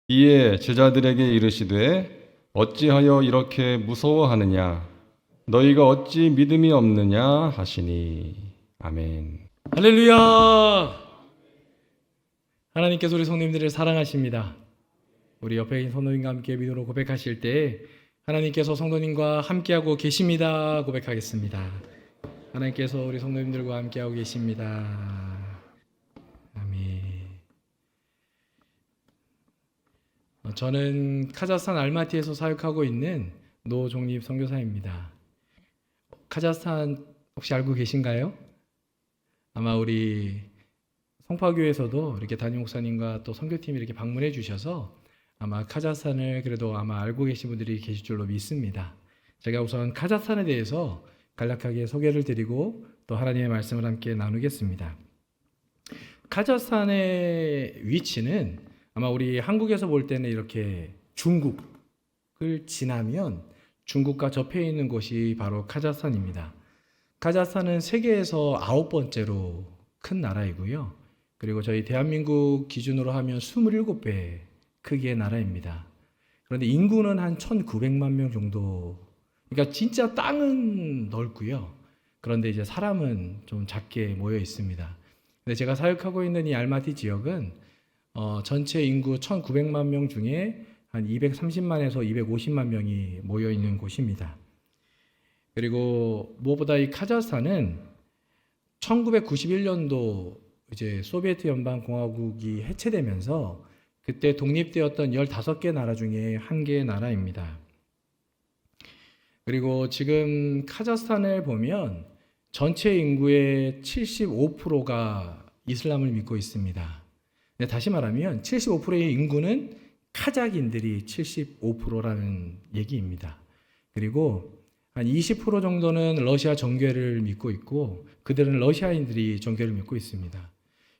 이에 제자들에게 이르시되 어찌하여 이렇게 무서워하느냐 너희가 어찌 믿음이 없느냐 하시니. 아멘. 할렐루야! 하나님께서 우리 성도님들을 사랑하십니다. 우리 옆에 있는 성도님과 함께 믿음으로 고백하실 때 하나님께서 성도님과 함께하고 계십니다 고백하겠습니다. 하나님께서 우리 성도님들과 함께하고 계십니다. 아멘. 저는 카자흐스탄 알마티에서 사역하고 있는 노종립 선교사입니다. 카자흐스탄 혹시 알고 계신가요? 아마 우리 성파교에서도 이렇게 담임 목사님과 또 선교팀이 이렇게 방문해 주셔서 아마 카자흐스탄을 그래도 아마 알고 계신 분들이 계실 줄로 믿습니다. 제가 우선 카자흐스탄에 대해서 간략하게 소개를 드리고 또 하나님의 말씀을 함께 나누겠습니다. 카자흐스탄의 위치는 아마 우리 한국에서 볼 때는 이렇게 중국을 지나면 중국과 접해 있는 곳이 바로 카자흐스탄입니다. 카자흐스탄은 세계에서 9번째로 큰 나라이고요. 그리고 저희 대한민국 기준으로 하면 27배 크기의 나라입니다. 그런데 인구는 한 1,900만 명 정도. 그러니까 진짜 땅은 넓고요. 그런데 이제 사람은 좀 작게 모여 있습니다. 근데 제가 사역하고 있는 이 알마티 지역은 전체 인구 1,900만 명 중에 한 230만에서 250만 명이 모여 있는 곳입니다. 그리고 무엇보다 이 카자흐스탄은 1991년도 이제 소비에트 연방 공화국이 해체되면서 그때 독립되었던 15개 나라 중에 한 개의 나라입니다. 그리고 지금 카자흐스탄을 보면 전체 인구의 75%가 이슬람을 믿고 있습니다. 다시 말하면 75%의 인구는 카자흐인들이 75%라는 얘기입니다. 그리고 한 20% 정도는 러시아 정교회를 믿고 있고 그들은 러시아인들이 정교회를 믿고 있습니다.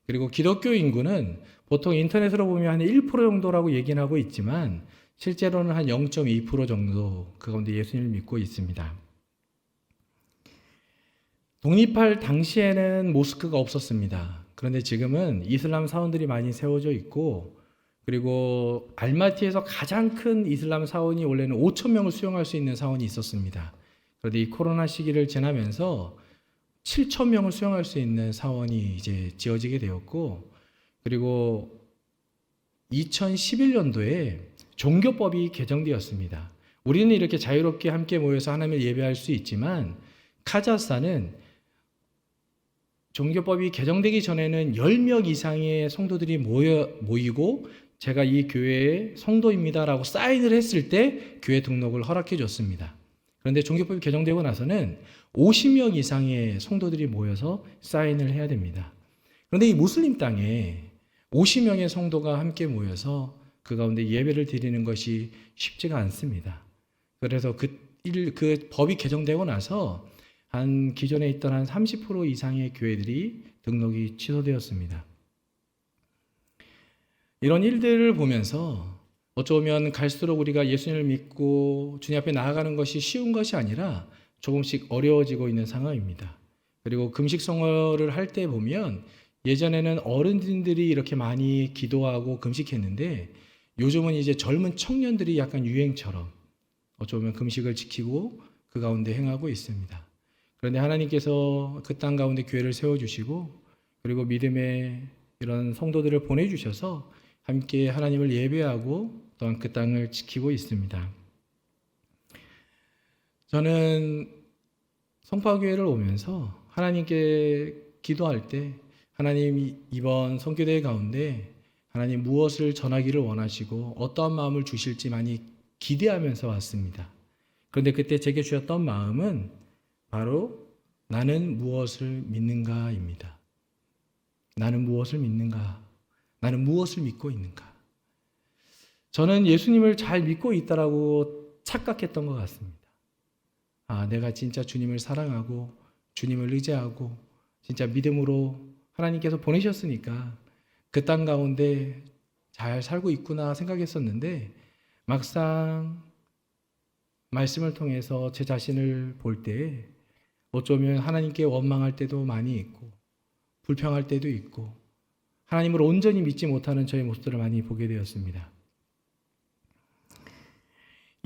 그리고 기독교 인구는 보통 인터넷으로 보면 한 1% 정도라고 얘기는 하고 있지만 실제로는 한 0.2% 정도 그 가운데 예수님을 믿고 있습니다. 독립할 당시에는 모스크가 없었습니다. 그런데 지금은 이슬람 사원들이 많이 세워져 있고 그리고 알마티에서 가장 큰 이슬람 사원이 원래는 5천 명을 수용할 수 있는 사원이 있었습니다. 그런데 이 코로나 시기를 지나면서 7천 명을 수용할 수 있는 사원이 이제 지어지게 되었고 그리고 2011년도에 종교법이 개정되었습니다. 우리는 이렇게 자유롭게 함께 모여서 하나님을 예배할 수 있지만 카자흐스탄은 종교법이 개정되기 전에는 10명 이상의 성도들이 모이고 제가 이 교회의 성도입니다라고 사인을 했을 때 교회 등록을 허락해 줬습니다. 그런데 종교법이 개정되고 나서는 50명 이상의 성도들이 모여서 사인을 해야 됩니다. 그런데 이 무슬림 땅에 50명의 성도가 함께 모여서 그 가운데 예배를 드리는 것이 쉽지가 않습니다. 그래서 그 법이 개정되고 나서 한 기존에 있던 한 30% 이상의 교회들이 등록이 취소되었습니다. 이런 일들을 보면서 어쩌면 갈수록 우리가 예수님을 믿고 주님 앞에 나아가는 것이 쉬운 것이 아니라 조금씩 어려워지고 있는 상황입니다. 그리고 금식성월을 할 때 보면 예전에는 어른들이 이렇게 많이 기도하고 금식했는데 요즘은 이제 젊은 청년들이 약간 유행처럼 어쩌면 금식을 지키고 그 가운데 행하고 있습니다. 그런데 하나님께서 그 땅 가운데 교회를 세워주시고 그리고 믿음의 이런 성도들을 보내주셔서 함께 하나님을 예배하고 또한 그 땅을 지키고 있습니다. 저는 성파교회를 오면서 하나님께 기도할 때 하나님 이번 선교대회 가운데 하나님 무엇을 전하기를 원하시고 어떠한 마음을 주실지 많이 기대하면서 왔습니다. 그런데 그때 제게 주셨던 마음은 바로 나는 무엇을 믿는가입니다. 나는 무엇을 믿는가? 나는 무엇을 믿고 있는가? 저는 예수님을 잘 믿고 있다라고 착각했던 것 같습니다. 내가 진짜 주님을 사랑하고 주님을 의지하고 진짜 믿음으로 하나님께서 보내셨으니까 그 땅 가운데 잘 살고 있구나 생각했었는데 막상 말씀을 통해서 제 자신을 볼 때 어쩌면 하나님께 원망할 때도 많이 있고 불평할 때도 있고 하나님을 온전히 믿지 못하는 저의 모습들을 많이 보게 되었습니다.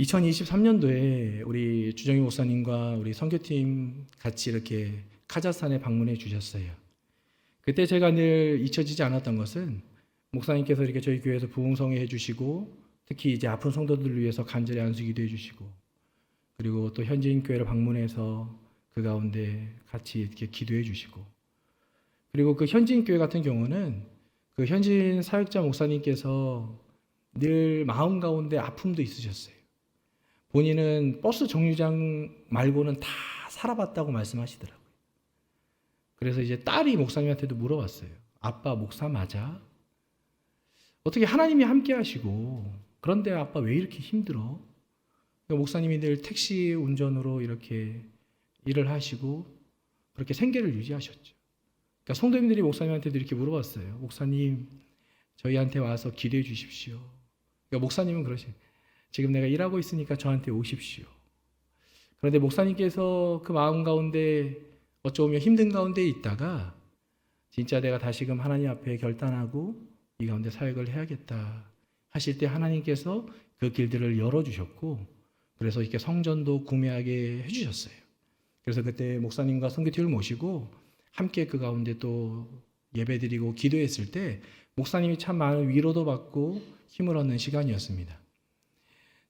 2023년도에 우리 주정희 목사님과 우리 선교팀 같이 이렇게 카자흐스탄에 방문해 주셨어요. 그때 제가 늘 잊혀지지 않았던 것은 목사님께서 이렇게 저희 교회에서 부흥성회 해주시고 특히 이제 아픈 성도들을 위해서 간절히 안수기도 해주시고 그리고 또 현지인 교회를 방문해서 그 가운데 같이 이렇게 기도해 주시고 그리고 그 현지인 교회 같은 경우는 그 현지인 사역자 목사님께서 늘 마음 가운데 아픔도 있으셨어요. 본인은 버스 정류장 말고는 다 살아봤다고 말씀하시더라고요. 그래서 이제 딸이 목사님한테도 물어봤어요. 아빠 목사 맞아? 어떻게 하나님이 함께 하시고 그런데 아빠 왜 이렇게 힘들어? 목사님이 늘 택시 운전으로 이렇게 일을 하시고 그렇게 생계를 유지하셨죠. 그러니까 성도님들이 목사님한테도 이렇게 물어봤어요. 목사님 저희한테 와서 기도해 주십시오. 그러니까 목사님은 그러시죠. 지금 내가 일하고 있으니까 저한테 오십시오. 그런데 목사님께서 그 마음 가운데 어쩌면 힘든 가운데 있다가 진짜 내가 다시금 하나님 앞에 결단하고 이 가운데 사역을 해야겠다 하실 때 하나님께서 그 길들을 열어주셨고 그래서 이렇게 성전도 구매하게 해주셨어요. 그래서 그때 목사님과 선교팀을 모시고 함께 그 가운데 또 예배드리고 기도했을 때 목사님이 참 많은 위로도 받고 힘을 얻는 시간이었습니다.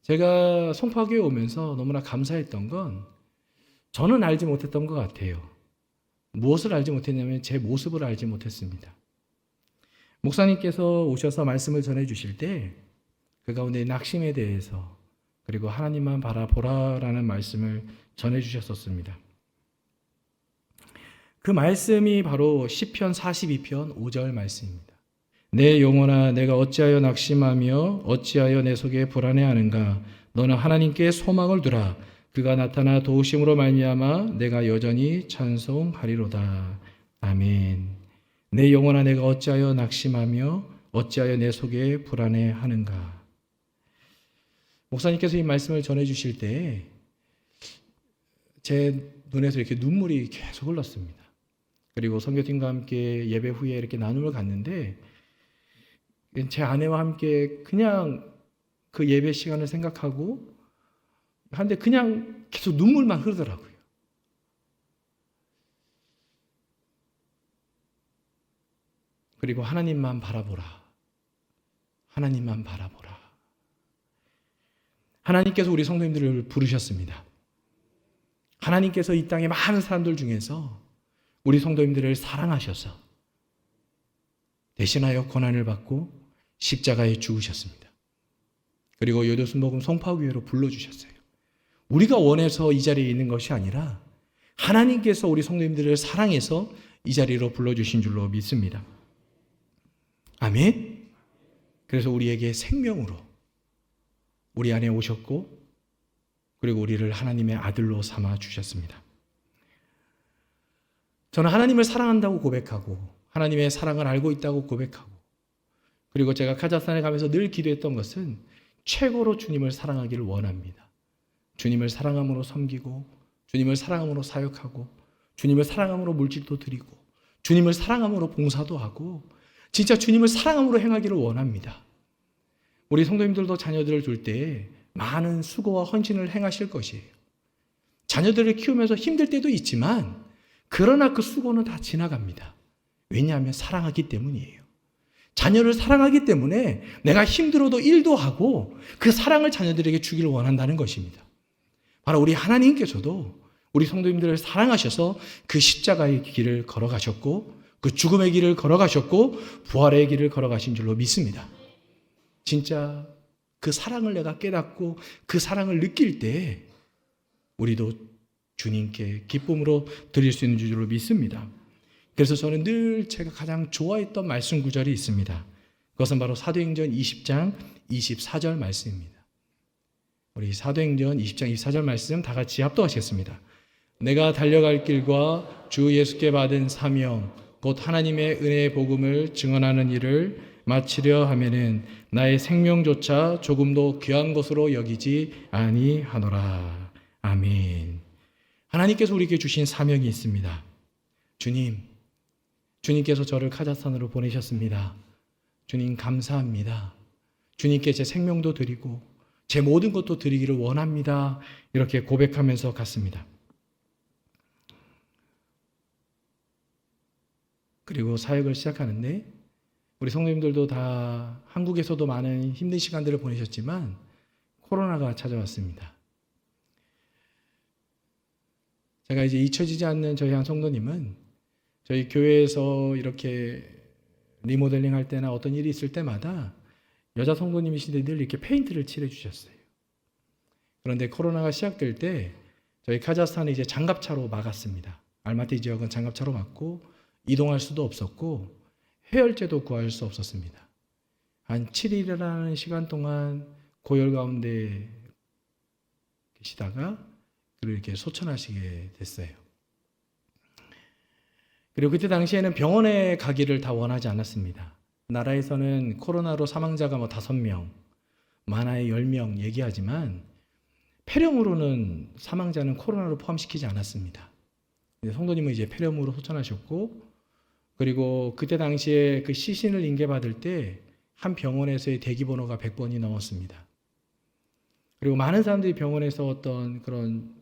제가 송파교에 오면서 너무나 감사했던 건 저는 알지 못했던 것 같아요. 무엇을 알지 못했냐면 제 모습을 알지 못했습니다. 목사님께서 오셔서 말씀을 전해주실 때 그 가운데 낙심에 대해서 그리고 하나님만 바라보라라는 말씀을 전해주셨었습니다. 그 말씀이 바로 시편 42편 5절 말씀입니다. 내 영혼아 내가 어찌하여 낙심하며 어찌하여 내 속에 불안해하는가 너는 하나님께 소망을 두라 그가 나타나 도우심으로 말미암아 내가 여전히 찬송하리로다. 아멘. 내 영혼아 내가 어찌하여 낙심하며 어찌하여 내 속에 불안해하는가. 목사님께서 이 말씀을 전해주실 때 제 눈에서 이렇게 눈물이 계속 흘렀습니다. 그리고 선교팀과 함께 예배 후에 이렇게 나눔을 갔는데 제 아내와 함께 그냥 그 예배 시간을 생각하고 한데 그냥 계속 눈물만 흐르더라고요. 그리고 하나님만 바라보라. 하나님만 바라보라. 하나님께서 우리 성도님들을 부르셨습니다. 하나님께서 이 땅의 많은 사람들 중에서 우리 성도님들을 사랑하셔서 대신하여 고난을 받고 십자가에 죽으셨습니다. 그리고 요도순복음 송파교회로 불러주셨어요. 우리가 원해서 이 자리에 있는 것이 아니라 하나님께서 우리 성도님들을 사랑해서 이 자리로 불러주신 줄로 믿습니다. 아멘. 그래서 우리에게 생명으로 우리 안에 오셨고 그리고 우리를 하나님의 아들로 삼아 주셨습니다. 저는 하나님을 사랑한다고 고백하고 하나님의 사랑을 알고 있다고 고백하고 그리고 제가 카자흐스탄에 가면서 늘 기도했던 것은 최고로 주님을 사랑하기를 원합니다. 주님을 사랑함으로 섬기고 주님을 사랑함으로 사역하고 주님을 사랑함으로 물질도 드리고 주님을 사랑함으로 봉사도 하고 진짜 주님을 사랑함으로 행하기를 원합니다. 우리 성도님들도 자녀들을 둘 때 많은 수고와 헌신을 행하실 것이에요. 자녀들을 키우면서 힘들 때도 있지만 그러나 그 수고는 다 지나갑니다. 왜냐하면 사랑하기 때문이에요. 자녀를 사랑하기 때문에 내가 힘들어도 일도 하고 그 사랑을 자녀들에게 주기를 원한다는 것입니다. 바로 우리 하나님께서도 우리 성도님들을 사랑하셔서 그 십자가의 길을 걸어가셨고 그 죽음의 길을 걸어가셨고 부활의 길을 걸어가신 줄로 믿습니다. 진짜 그 사랑을 내가 깨닫고 그 사랑을 느낄 때 우리도 주님께 기쁨으로 드릴 수 있는 줄로 믿습니다. 그래서 저는 늘 제가 가장 좋아했던 말씀 구절이 있습니다. 그것은 바로 사도행전 20장 24절 말씀입니다. 우리 사도행전 20장 24절 말씀 다 같이 합독하시겠습니다. 내가 달려갈 길과 주 예수께 받은 사명 곧 하나님의 은혜의 복음을 증언하는 일을 마치려 하면은 나의 생명조차 조금도 귀한 것으로 여기지 아니하노라. 아멘. 하나님께서 우리에게 주신 사명이 있습니다. 주님께서 저를 카자흐스탄으로 보내셨습니다. 주님 감사합니다. 주님께 제 생명도 드리고 제 모든 것도 드리기를 원합니다. 이렇게 고백하면서 갔습니다. 그리고 사역을 시작하는데 우리 성도님들도 다 한국에서도 많은 힘든 시간들을 보내셨지만 코로나가 찾아왔습니다. 제가 이제 잊혀지지 않는 저희 한 성도님은 저희 교회에서 이렇게 리모델링 할 때나 어떤 일이 있을 때마다 여자 성도님이신데 늘 이렇게 페인트를 칠해 주셨어요. 그런데 코로나가 시작될 때 저희 카자흐스탄은 이제 장갑차로 막았습니다. 알마티 지역은 장갑차로 막고 이동할 수도 없었고 해열제도 구할 수 없었습니다. 한 7일이라는 시간 동안 고열 가운데 계시다가 그리고 이렇게 소천하시게 됐어요. 그리고 그때 당시에는 병원에 가기를 다 원하지 않았습니다. 나라에서는 코로나로 사망자가 5명, 많아야 10명 얘기하지만 폐렴으로는 사망자는 코로나로 포함시키지 않았습니다. 성도님은 이제 폐렴으로 소천하셨고, 그리고 그때 당시에 그 시신을 인계받을 때 한 병원에서의 대기번호가 100번이 넘었습니다. 그리고 많은 사람들이 병원에서 어떤 그런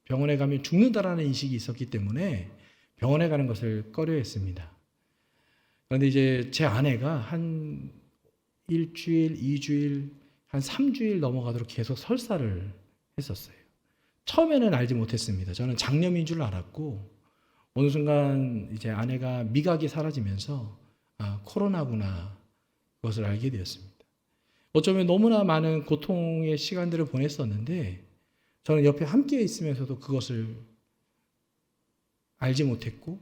병원에 가면 죽는다라는 인식이 있었기 때문에 병원에 가는 것을 꺼려했습니다. 그런데 이제 제 아내가 한 일주일, 2주일, 한 3주일 넘어가도록 계속 설사를 했었어요. 처음에는 알지 못했습니다. 저는 장염인 줄 알았고 어느 순간 이제 아내가 미각이 사라지면서 코로나구나 그것을 알게 되었습니다. 어쩌면 너무나 많은 고통의 시간들을 보냈었는데 저는 옆에 함께 있으면서도 그것을 알지 못했고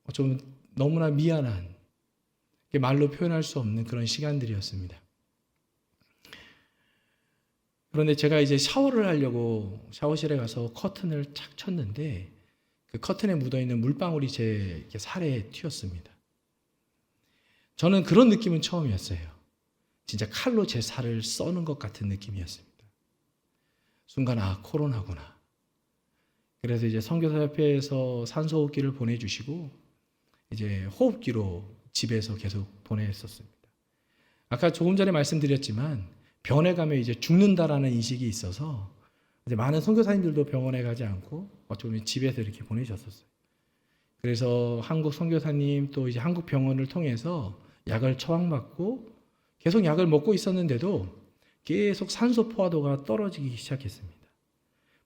어쩌면 너무나 미안한 말로 표현할 수 없는 그런 시간들이었습니다. 그런데 제가 이제 샤워를 하려고 샤워실에 가서 커튼을 착 쳤는데 그 커튼에 묻어있는 물방울이 제 살에 튀었습니다. 저는 그런 느낌은 처음이었어요. 진짜 칼로 제 살을 써는 것 같은 느낌이었습니다. 순간 코로나구나. 그래서 이제 선교사협회에서 산소호흡기를 보내주시고 이제 호흡기로 집에서 계속 보냈었습니다. 아까 조금 전에 말씀드렸지만 병원에 가면 이제 죽는다라는 인식이 있어서 이제 많은 선교사님들도 병원에 가지 않고 어쩌면 집에서 이렇게 보내셨었어요. 그래서 한국 선교사님 또 이제 한국 병원을 통해서 약을 처방받고 계속 약을 먹고 있었는데도 계속 산소 포화도가 떨어지기 시작했습니다.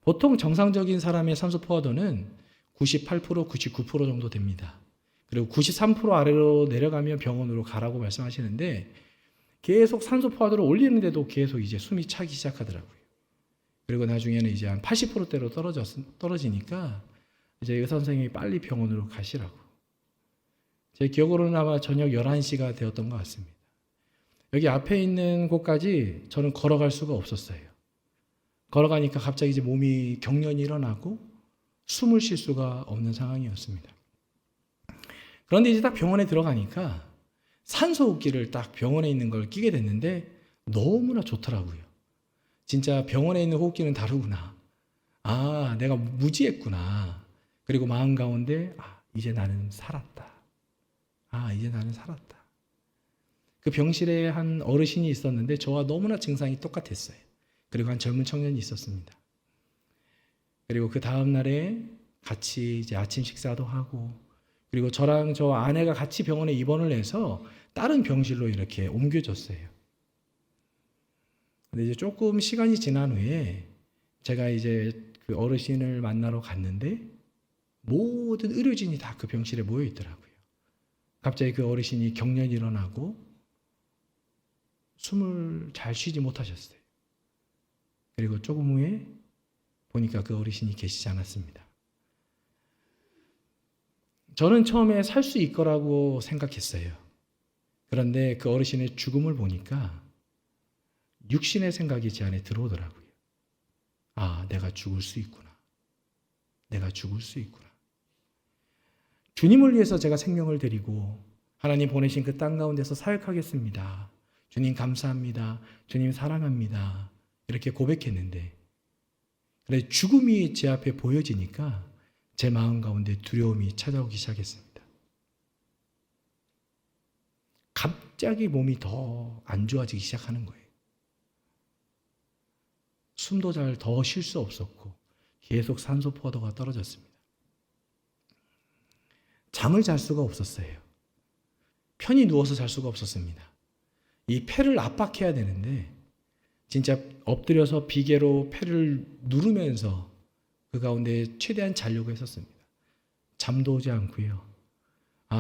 보통 정상적인 사람의 산소 포화도는 98%, 99% 정도 됩니다. 그리고 93% 아래로 내려가면 병원으로 가라고 말씀하시는데 계속 산소 포화도를 올리는데도 계속 이제 숨이 차기 시작하더라고요. 그리고 나중에는 이제 한 80%대로 떨어지니까 이제 의사 선생님이 빨리 병원으로 가시라고. 제 기억으로는 아마 저녁 11시가 되었던 것 같습니다. 여기 앞에 있는 곳까지 저는 걸어갈 수가 없었어요. 걸어가니까 갑자기 이제 몸이 경련이 일어나고 숨을 쉴 수가 없는 상황이었습니다. 그런데 이제 딱 병원에 들어가니까 산소호흡기를 딱 병원에 있는 걸 끼게 됐는데 너무나 좋더라고요. 진짜 병원에 있는 호흡기는 다르구나. 내가 무지했구나. 그리고 마음 가운데 이제 나는 살았다. 이제 나는 살았다. 그 병실에 한 어르신이 있었는데 저와 너무나 증상이 똑같았어요. 그리고 한 젊은 청년이 있었습니다. 그리고 그 다음 날에 같이 이제 아침 식사도 하고 그리고 저랑 저 아내가 같이 병원에 입원을 해서 다른 병실로 이렇게 옮겨졌어요. 근데 이제 조금 시간이 지난 후에 제가 이제 그 어르신을 만나러 갔는데 모든 의료진이 다 그 병실에 모여 있더라고요. 갑자기 그 어르신이 경련이 일어나고 숨을 잘 쉬지 못하셨어요. 그리고 조금 후에 보니까 그 어르신이 계시지 않았습니다. 저는 처음에 살 수 있거라고 생각했어요. 그런데 그 어르신의 죽음을 보니까 육신의 생각이 제 안에 들어오더라고요. 내가 죽을 수 있구나. 내가 죽을 수 있구나. 주님을 위해서 제가 생명을 드리고 하나님 보내신 그 땅 가운데서 사역하겠습니다. 주님 감사합니다. 주님 사랑합니다. 이렇게 고백했는데 그래 죽음이 제 앞에 보여지니까 제 마음 가운데 두려움이 찾아오기 시작했습니다. 갑자기 몸이 더 안 좋아지기 시작하는 거예요. 숨도 잘 더 쉴 수 없었고 계속 산소 포도가 떨어졌습니다. 잠을 잘 수가 없었어요. 편히 누워서 잘 수가 없었습니다. 이 폐를 압박해야 되는데 진짜 엎드려서 비계로 폐를 누르면서 그 가운데 최대한 자려고 했었습니다. 잠도 오지 않고요.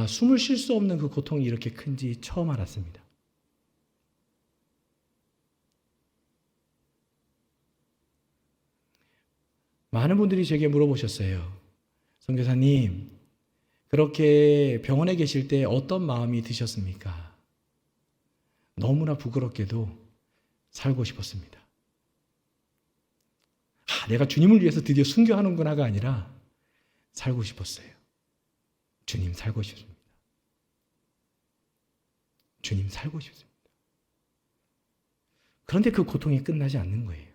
숨을 쉴 수 없는 그 고통이 이렇게 큰지 처음 알았습니다. 많은 분들이 제게 물어보셨어요. 선교사님, 그렇게 병원에 계실 때 어떤 마음이 드셨습니까? 너무나 부끄럽게도 살고 싶었습니다. 내가 주님을 위해서 드디어 순교하는구나가 아니라 살고 싶었어요. 주님 살고 싶습니다. 주님 살고 싶습니다. 그런데 그 고통이 끝나지 않는 거예요.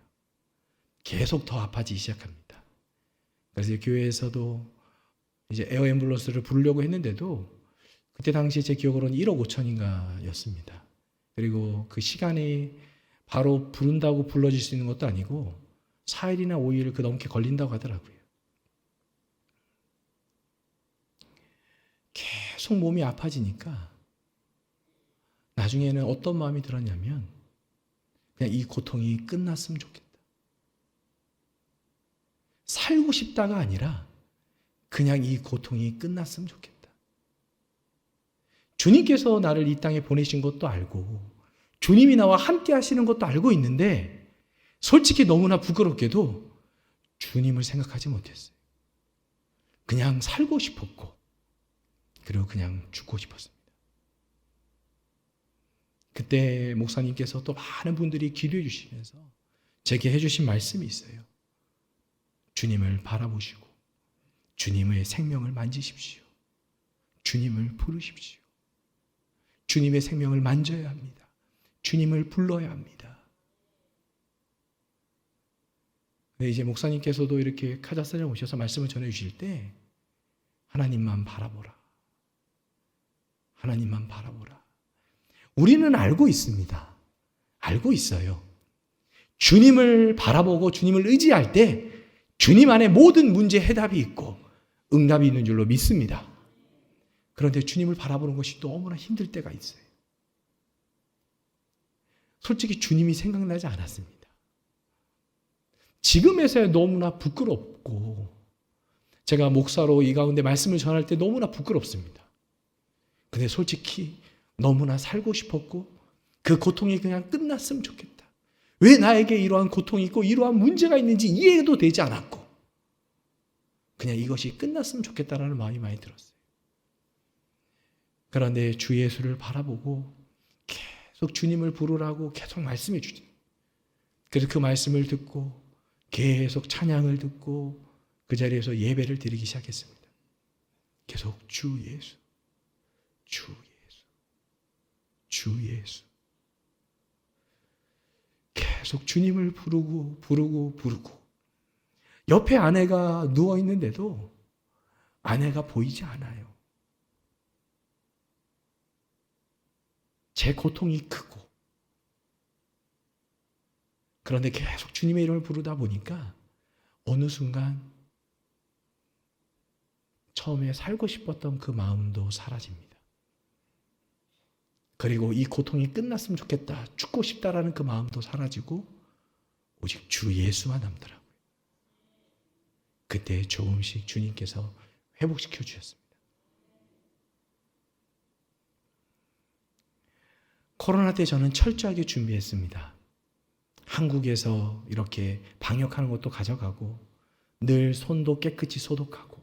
계속 더 아파지기 시작합니다. 그래서 교회에서도 이제 에어 앰뷸런스를 부르려고 했는데도 그때 당시에 제 기억으로는 1억 5천인가 였습니다. 그리고 그 시간이 바로 부른다고 불러줄 수 있는 것도 아니고 4일이나 5일 그 넘게 걸린다고 하더라고요. 계속 몸이 아파지니까 나중에는 어떤 마음이 들었냐면 그냥 이 고통이 끝났으면 좋겠다. 살고 싶다가 아니라 그냥 이 고통이 끝났으면 좋겠다. 주님께서 나를 이 땅에 보내신 것도 알고 주님이 나와 함께 하시는 것도 알고 있는데 솔직히 너무나 부끄럽게도 주님을 생각하지 못했어요. 그냥 살고 싶었고 그리고 그냥 죽고 싶었습니다. 그때 목사님께서 또 많은 분들이 기도해 주시면서 제게 해주신 말씀이 있어요. 주님을 바라보시고 주님의 생명을 만지십시오. 주님을 부르십시오. 주님의 생명을 만져야 합니다. 주님을 불러야 합니다. 근데 이제 목사님께서도 이렇게 카자흐스탄에 오셔서 말씀을 전해주실 때 하나님만 바라보라. 하나님만 바라보라. 우리는 알고 있습니다. 알고 있어요. 주님을 바라보고 주님을 의지할 때 주님 안에 모든 문제 해답이 있고 응답이 있는 줄로 믿습니다. 그런데 주님을 바라보는 것이 너무나 힘들 때가 있어요. 솔직히 주님이 생각나지 않았습니다. 지금에서야 너무나 부끄럽고 제가 목사로 이 가운데 말씀을 전할 때 너무나 부끄럽습니다. 근데 솔직히 너무나 살고 싶었고 그 고통이 그냥 끝났으면 좋겠다. 왜 나에게 이러한 고통이 있고 이러한 문제가 있는지 이해도 되지 않았고 그냥 이것이 끝났으면 좋겠다라는 마음이 많이 들었어요. 그런데 주 예수를 바라보고 계속 주님을 부르라고 계속 말씀해 주죠. 그래서 그 말씀을 듣고 계속 찬양을 듣고 그 자리에서 예배를 드리기 시작했습니다. 계속 주 예수, 주 예수, 주 예수. 계속 주님을 부르고 옆에 아내가 누워 있는데도 아내가 보이지 않아요. 제 고통이 크고 그런데 계속 주님의 이름을 부르다 보니까 어느 순간 처음에 살고 싶었던 그 마음도 사라집니다. 그리고 이 고통이 끝났으면 좋겠다, 죽고 싶다라는 그 마음도 사라지고 오직 주 예수만 남더라고요. 그때 조금씩 주님께서 회복시켜 주셨습니다. 코로나 때 저는 철저하게 준비했습니다. 한국에서 이렇게 방역하는 것도 가져가고 늘 손도 깨끗이 소독하고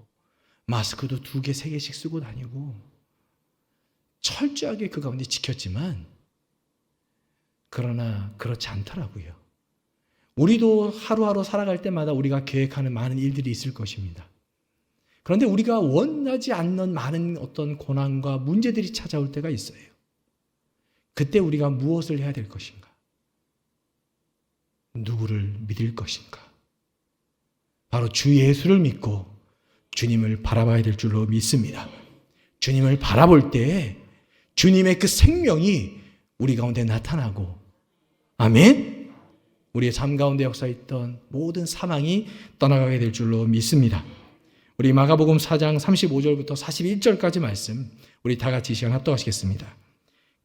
마스크도 2개, 3개씩 쓰고 다니고 철저하게 그 가운데 지켰지만 그러나 그렇지 않더라고요. 우리도 하루하루 살아갈 때마다 우리가 계획하는 많은 일들이 있을 것입니다. 그런데 우리가 원하지 않는 많은 어떤 고난과 문제들이 찾아올 때가 있어요. 그때 우리가 무엇을 해야 될 것인가? 누구를 믿을 것인가? 바로 주 예수를 믿고 주님을 바라봐야 될 줄로 믿습니다. 주님을 바라볼 때 주님의 그 생명이 우리 가운데 나타나고 아멘? 우리의 삶 가운데 역사했던 모든 사망이 떠나가게 될 줄로 믿습니다. 우리 마가복음 4장 35절부터 41절까지 말씀 우리 다 같이 이 시간 합독하시겠습니다.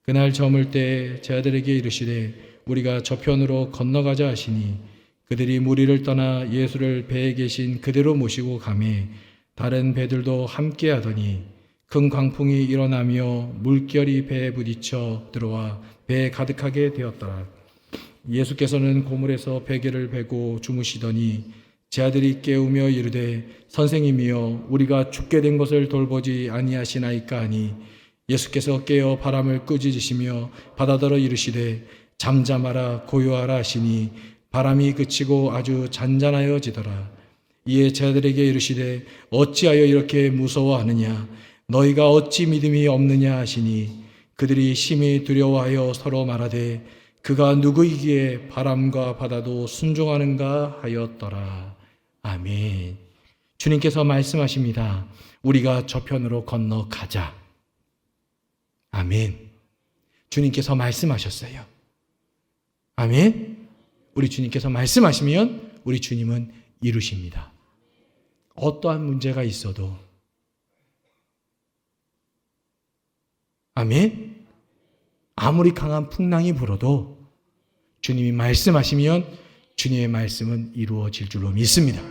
그날 저물 때 제자들에게 이르시되 우리가 저편으로 건너가자 하시니 그들이 무리를 떠나 예수를 배에 계신 그대로 모시고 가매 다른 배들도 함께 하더니 큰 광풍이 일어나며 물결이 배에 부딪혀 들어와 배에 가득하게 되었더라. 예수께서는 고물에서 베개를 베고 주무시더니 제 아들이 깨우며 이르되 선생님이여 우리가 죽게 된 것을 돌보지 아니하시나이까 하니 예수께서 깨어 바람을 꾸짖으시며 바다더러 이르시되 잠잠하라 고요하라 하시니 바람이 그치고 아주 잔잔하여지더라. 이에 제자들에게 이르시되 어찌하여 이렇게 무서워하느냐 너희가 어찌 믿음이 없느냐 하시니 그들이 심히 두려워하여 서로 말하되 그가 누구이기에 바람과 바다도 순종하는가 하였더라. 아멘. 주님께서 말씀하십니다. 우리가 저편으로 건너가자. 아멘. 주님께서 말씀하셨어요. 아멘. 우리 주님께서 말씀하시면 우리 주님은 이루십니다. 어떠한 문제가 있어도 아멘. 아무리 강한 풍랑이 불어도 주님이 말씀하시면 주님의 말씀은 이루어질 줄로 믿습니다.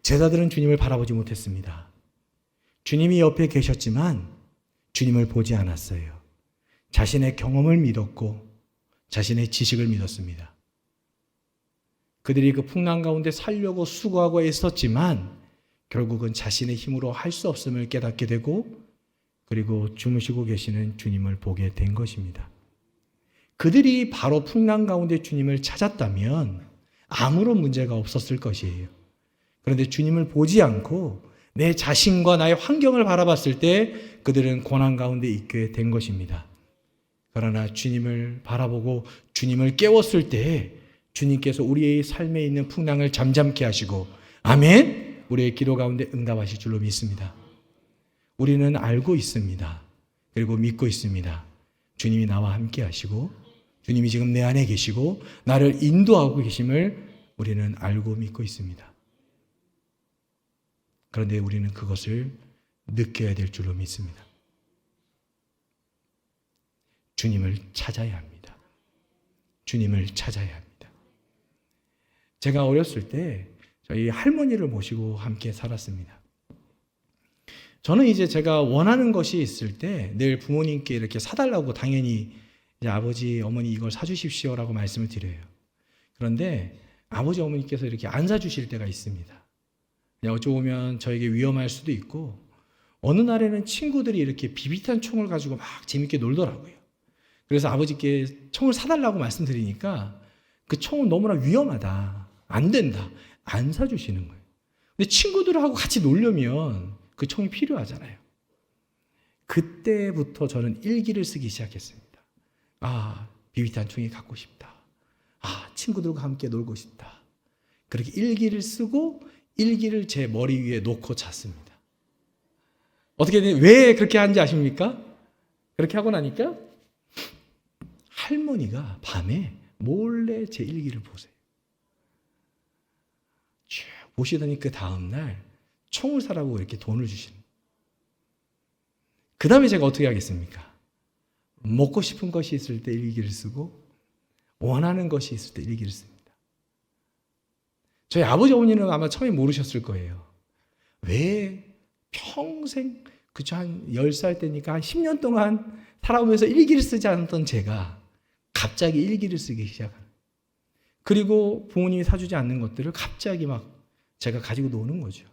제자들은 주님을 바라보지 못했습니다. 주님이 옆에 계셨지만 주님을 보지 않았어요. 자신의 경험을 믿었고 자신의 지식을 믿었습니다. 그들이 그 풍랑 가운데 살려고 수고하고 애썼지만 결국은 자신의 힘으로 할 수 없음을 깨닫게 되고 그리고 주무시고 계시는 주님을 보게 된 것입니다. 그들이 바로 풍랑 가운데 주님을 찾았다면 아무런 문제가 없었을 것이에요. 그런데 주님을 보지 않고 내 자신과 나의 환경을 바라봤을 때 그들은 고난 가운데 있게 된 것입니다. 그러나 주님을 바라보고 주님을 깨웠을 때 주님께서 우리의 삶에 있는 풍랑을 잠잠케 하시고 아멘! 우리의 기도 가운데 응답하실 줄로 믿습니다. 우리는 알고 있습니다. 그리고 믿고 있습니다. 주님이 나와 함께 하시고 주님이 지금 내 안에 계시고 나를 인도하고 계심을 우리는 알고 믿고 있습니다. 그런데 우리는 그것을 느껴야 될 줄로 믿습니다. 주님을 찾아야 합니다. 주님을 찾아야 합니다. 제가 어렸을 때 저희 할머니를 모시고 함께 살았습니다. 저는 이제 제가 원하는 것이 있을 때 늘 부모님께 이렇게 사달라고 당연히 이제 아버지, 어머니 이걸 사주십시오라고 말씀을 드려요. 그런데 아버지, 어머니께서 이렇게 안 사주실 때가 있습니다. 그냥 어찌 보면 저에게 위험할 수도 있고 어느 날에는 친구들이 이렇게 비비탄 총을 가지고 막 재밌게 놀더라고요. 그래서 아버지께 총을 사달라고 말씀드리니까 그 총은 너무나 위험하다. 안 된다. 안 사주시는 거예요. 근데 친구들하고 같이 놀려면 그 총이 필요하잖아요. 그때부터 저는 일기를 쓰기 시작했습니다. 아, 비비탄 총이 갖고 싶다. 아, 친구들과 함께 놀고 싶다. 그렇게 일기를 쓰고 일기를 제 머리 위에 놓고 잤습니다. 어떻게 왜 그렇게 하는지 아십니까? 그렇게 하고 나니까 할머니가 밤에 몰래 제 일기를 보세요. 쭉 보시더니 그 다음날 총을 사라고 이렇게 돈을 주시는. 그 다음에 제가 어떻게 하겠습니까? 먹고 싶은 것이 있을 때 일기를 쓰고 원하는 것이 있을 때 일기를 씁니다. 저희 아버지 어머니는 아마 처음에 모르셨을 거예요. 왜 평생 그저 한 10살 때니까 한 10년 동안 살아오면서 일기를 쓰지 않았던 제가 갑자기 일기를 쓰기 시작하는. 그리고 부모님이 사주지 않는 것들을 갑자기 막 제가 가지고 노는 거죠.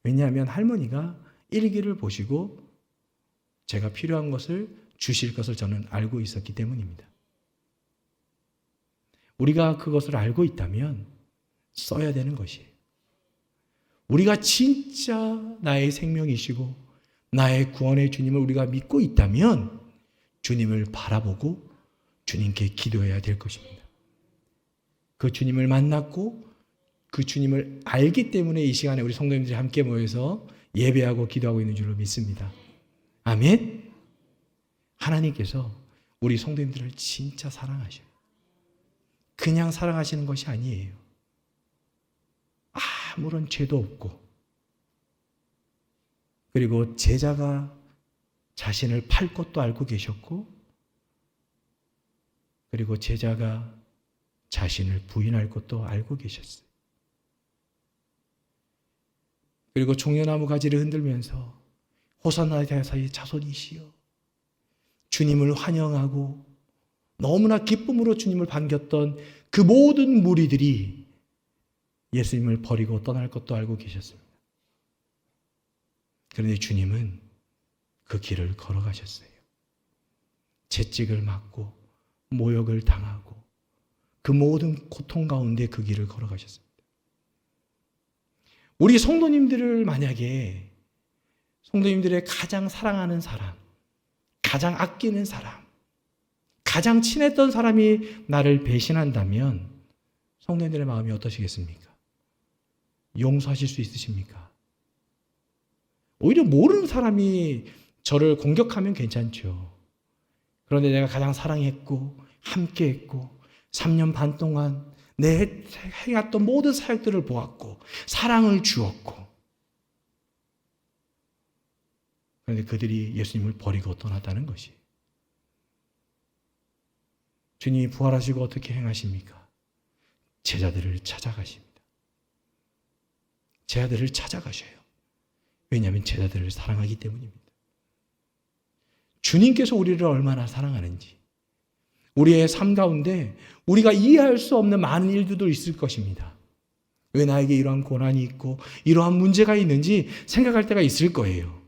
왜냐하면 할머니가 일기를 보시고 제가 필요한 것을 주실 것을 저는 알고 있었기 때문입니다. 우리가 그것을 알고 있다면 써야 되는 것이에요. 우리가 진짜 나의 생명이시고 나의 구원의 주님을 우리가 믿고 있다면 주님을 바라보고 주님께 기도해야 될 것입니다. 그 주님을 만났고 그 주님을 알기 때문에 이 시간에 우리 성도님들이 함께 모여서 예배하고 기도하고 있는 줄로 믿습니다. 아멘. 하나님께서 우리 성도님들을 진짜 사랑하셔요. 그냥 사랑하시는 것이 아니에요. 아무런 죄도 없고, 그리고 제자가 자신을 팔 것도 알고 계셨고, 그리고 제자가 자신을 부인할 것도 알고 계셨어요. 그리고 종려나무 가지를 흔들면서 호산나 대사의 자손이시여, 주님을 환영하고 너무나 기쁨으로 주님을 반겼던 그 모든 무리들이 예수님을 버리고 떠날 것도 알고 계셨습니다. 그런데 주님은 그 길을 걸어가셨어요. 채찍을 맞고 모욕을 당하고 그 모든 고통 가운데 그 길을 걸어가셨습니다. 우리 성도님들을 만약에 성도님들의 가장 사랑하는 사람, 가장 아끼는 사람, 가장 친했던 사람이 나를 배신한다면 성도님들의 마음이 어떠시겠습니까? 용서하실 수 있으십니까? 오히려 모르는 사람이 저를 공격하면 괜찮죠. 그런데 내가 가장 사랑했고 함께했고 3년 반 동안 내 해왔던 모든 사역들을 보았고 사랑을 주었고, 그런데 그들이 예수님을 버리고 떠났다는 것이, 주님이 부활하시고 어떻게 행하십니까? 제자들을 찾아가십니다. 제자들을 찾아가셔요. 왜냐하면 제자들을 사랑하기 때문입니다. 주님께서 우리를 얼마나 사랑하는지, 우리의 삶 가운데 우리가 이해할 수 없는 많은 일들도 있을 것입니다. 왜 나에게 이러한 고난이 있고 이러한 문제가 있는지 생각할 때가 있을 거예요.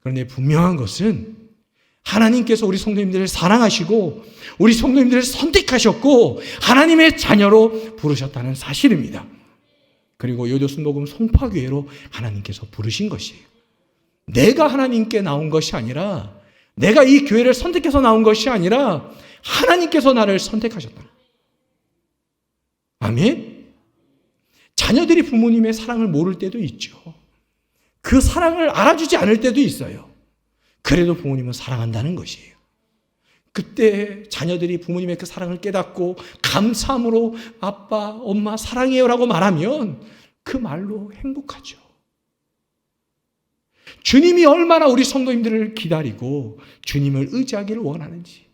그런데 분명한 것은 하나님께서 우리 성도님들을 사랑하시고 우리 성도님들을 선택하셨고 하나님의 자녀로 부르셨다는 사실입니다. 그리고 요조순복음 송파교회로 하나님께서 부르신 것이에요. 내가 하나님께 나온 것이 아니라, 내가 이 교회를 선택해서 나온 것이 아니라 하나님께서 나를 선택하셨다. 아멘? 자녀들이 부모님의 사랑을 모를 때도 있죠. 그 사랑을 알아주지 않을 때도 있어요. 그래도 부모님은 사랑한다는 것이에요. 그때 자녀들이 부모님의 그 사랑을 깨닫고 감사함으로 아빠, 엄마 사랑해요 라고 말하면 그 말로 행복하죠. 주님이 얼마나 우리 성도님들을 기다리고 주님을 의지하기를 원하는지.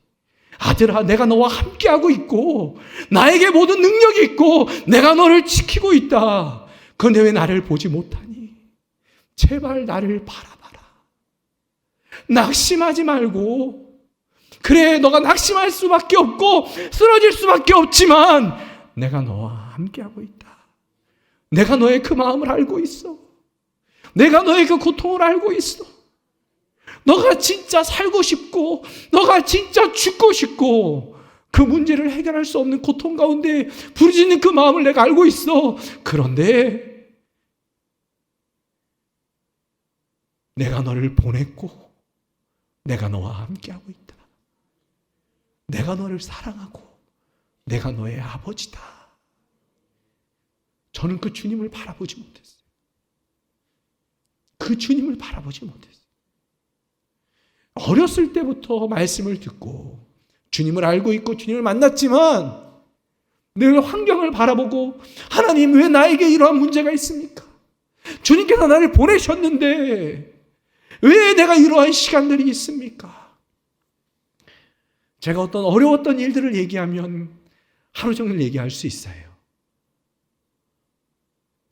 아들아, 내가 너와 함께하고 있고 나에게 모든 능력이 있고 내가 너를 지키고 있다. 그런데 왜 나를 보지 못하니? 제발 나를 바라봐라. 낙심하지 말고, 그래 너가 낙심할 수밖에 없고 쓰러질 수밖에 없지만 내가 너와 함께하고 있다. 내가 너의 그 마음을 알고 있어. 내가 너의 그 고통을 알고 있어. 너가 진짜 살고 싶고 너가 진짜 죽고 싶고 그 문제를 해결할 수 없는 고통 가운데 부르짖는 그 마음을 내가 알고 있어. 그런데 내가 너를 보냈고 내가 너와 함께하고 있다. 내가 너를 사랑하고 내가 너의 아버지다. 저는 그 주님을 바라보지 못했어요. 그 주님을 바라보지 못했어요. 어렸을 때부터 말씀을 듣고 주님을 알고 있고 주님을 만났지만 늘 환경을 바라보고 하나님 왜 나에게 이러한 문제가 있습니까? 주님께서 나를 보내셨는데 왜 내가 이러한 시간들이 있습니까? 제가 어떤 어려웠던 일들을 얘기하면 하루 종일 얘기할 수 있어요.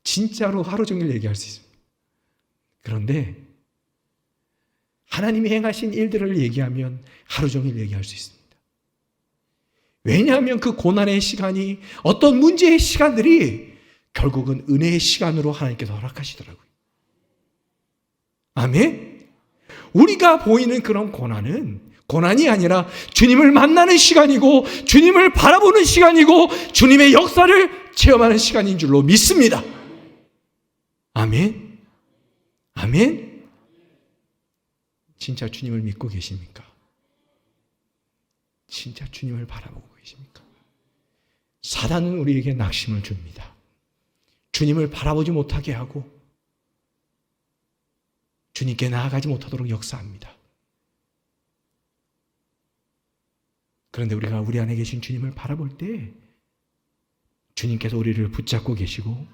진짜로 하루 종일 얘기할 수 있어요. 그런데 하나님이 행하신 일들을 얘기하면 하루 종일 얘기할 수 있습니다. 왜냐하면 그 고난의 시간이, 어떤 문제의 시간들이 결국은 은혜의 시간으로 하나님께서 허락하시더라고요. 아멘? 우리가 보이는 그런 고난이 아니라 주님을 만나는 시간이고 주님을 바라보는 시간이고 주님의 역사를 체험하는 시간인 줄로 믿습니다. 아멘? 아멘? 진짜 주님을 믿고 계십니까? 진짜 주님을 바라보고 계십니까? 사단은 우리에게 낙심을 줍니다. 주님을 바라보지 못하게 하고 주님께 나아가지 못하도록 역사합니다. 그런데 우리가 우리 안에 계신 주님을 바라볼 때 주님께서 우리를 붙잡고 계시고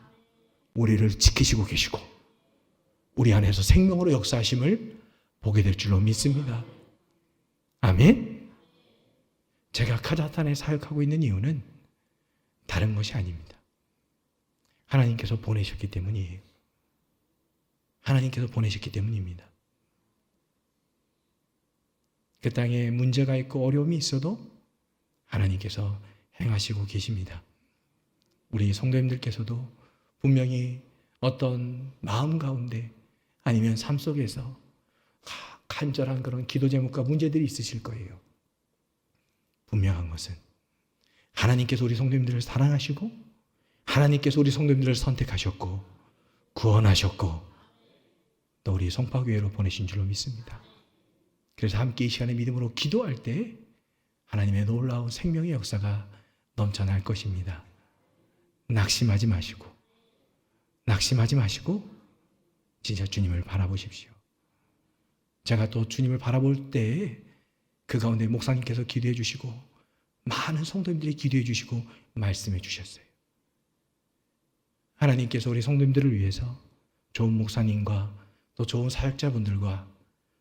우리를 지키시고 계시고 우리 안에서 생명으로 역사하심을 보게 될 줄로 믿습니다. 아멘. 제가 카자흐스탄에 사역하고 있는 이유는 다른 것이 아닙니다. 하나님께서 보내셨기 때문이에요. 하나님께서 보내셨기 때문입니다. 그 땅에 문제가 있고 어려움이 있어도 하나님께서 행하시고 계십니다. 우리 성도님들께서도 분명히 어떤 마음 가운데 아니면 삶 속에서 간절한 그런 기도 제목과 문제들이 있으실 거예요. 분명한 것은 하나님께서 우리 성도님들을 사랑하시고 하나님께서 우리 성도님들을 선택하셨고 구원하셨고 또 우리 송파교회로 보내신 줄로 믿습니다. 그래서 함께 이 시간에 믿음으로 기도할 때 하나님의 놀라운 생명의 역사가 넘쳐날 것입니다. 낙심하지 마시고 진짜 주님을 바라보십시오. 제가 또 주님을 바라볼 때 그 가운데 목사님께서 기도해 주시고 많은 성도님들이 기도해 주시고 말씀해 주셨어요. 하나님께서 우리 성도님들을 위해서 좋은 목사님과 또 좋은 사역자분들과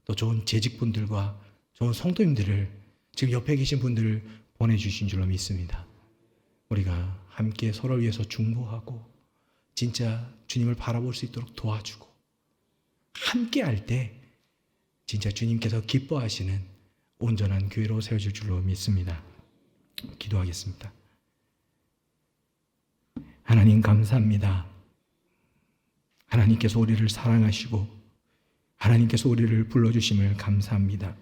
또 좋은 재직분들과 좋은 성도님들을 지금 옆에 계신 분들을 보내주신 줄로 믿습니다. 우리가 함께 서로를 위해서 중보하고 진짜 주님을 바라볼 수 있도록 도와주고 함께 할 때 진짜 주님께서 기뻐하시는 온전한 교회로 세워질 줄로 믿습니다. 기도하겠습니다. 하나님 감사합니다. 하나님께서 우리를 사랑하시고 하나님께서 우리를 불러주심을 감사합니다.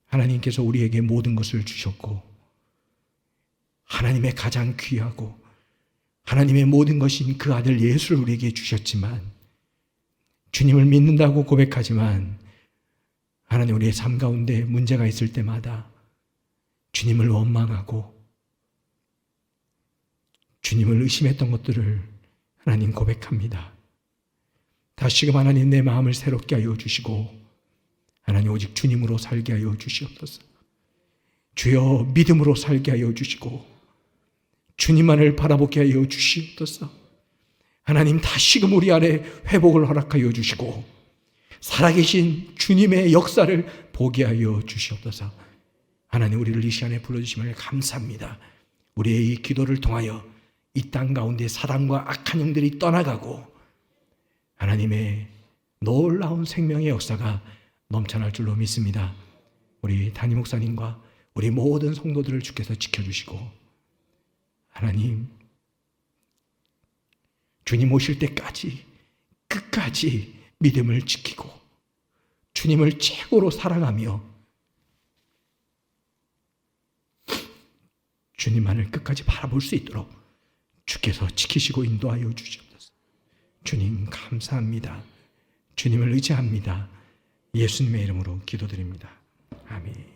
하나님께서 우리에게 모든 것을 주셨고 하나님의 가장 귀하고 하나님의 모든 것인 그 아들 예수를 우리에게 주셨지만 주님을 믿는다고 고백하지만 하나님 우리의 삶 가운데 문제가 있을 때마다 주님을 원망하고 주님을 의심했던 것들을 하나님 고백합니다. 다시금 하나님 내 마음을 새롭게 하여 주시고 하나님 오직 주님으로 살게 하여 주시옵소서. 주여 믿음으로 살게 하여 주시고 주님만을 바라보게 하여 주시옵소서. 하나님 다시금 우리 안에 회복을 허락하여 주시고 살아계신 주님의 역사를 보게 하여 주시옵소서. 하나님 우리를 이 시간에 불러주심을 감사합니다. 우리의 이 기도를 통하여 이 땅 가운데 사단과 악한 영들이 떠나가고 하나님의 놀라운 생명의 역사가 넘쳐날 줄로 믿습니다. 우리 담임 목사님과 우리 모든 성도들을 주께서 지켜주시고 하나님 주님 오실 때까지 끝까지 믿음을 지키고 주님을 최고로 사랑하며 주님만을 끝까지 바라볼 수 있도록 주께서 지키시고 인도하여 주시옵소서. 주님 감사합니다. 주님을 의지합니다. 예수님의 이름으로 기도드립니다. 아멘.